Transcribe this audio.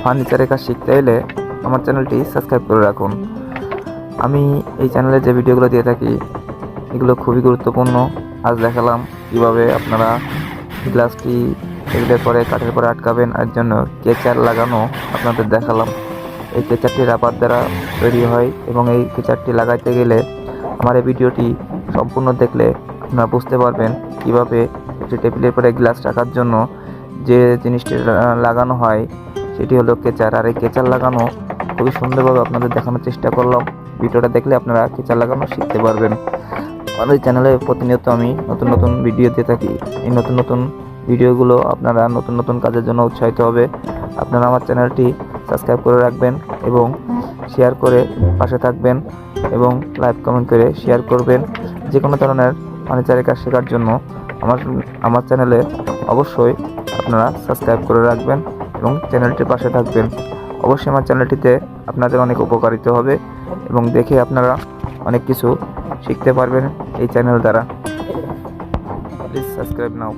ফার্নিচারের কাজ শিখতে এলে আমার চ্যানেলটি সাবস্ক্রাইব করে রাখুন। আমি এই চ্যানেলে যে ভিডিওগুলো দিয়ে থাকি এগুলো খুবই গুরুত্বপূর্ণ। আজ দেখালাম কিভাবে আপনারা গ্লাসটি টেবিলের পরে কাঠের পরে আটকাবেন, এর জন্য কেচার লাগানো আপনাদের দেখালাম। এই কেচারটি রাবার দ্বারা তৈরি হয় এবং এই কেচারটি লাগাইতে গেলে আমার এই ভিডিওটি সম্পূর্ণ দেখলে আপনারা বুঝতে পারবেন কিভাবে একটি টেবিলের পরে গ্লাস রাখার জন্য যে জিনিসটি লাগানো হয় সেটি হলো কেচার। আর এই কেচার লাগানো খুবই সুন্দরভাবে আপনাদের দেখানোর চেষ্টা করলাম। ভিডিওটা দেখলে আপনারা কেচার লাগানো শিখতে পারবেন। আমাদের এই চ্যানেলে প্রতিনিয়ত আমি নতুন নতুন ভিডিও দিয়ে থাকি। এই নতুন নতুন ভিডিওগুলো আপনারা নতুন নতুন কাজের জন্য উৎসাহিত হবে। আপনারা আমার চ্যানেলটি সাবস্ক্রাইব করে রাখবেন এবং শেয়ার করে পাশে থাকবেন এবং লাইক কমেন্ট করে শেয়ার করবেন। যে কোনো ধরনের ফার্নিচারের কাজ শেখার জন্য আমার চ্যানেলে অবশ্যই আপনারা সাবস্ক্রাইব করে রাখবেন এবং চ্যানেলটির পাশে থাকবেন। অবশ্যই আমার চ্যানেলটিতে আপনাদের অনেক উপকারিত হবে এবং দেখে আপনারা অনেক কিছু শিখতে পারবেন এই চ্যানেল দ্বারা। Please subscribe now.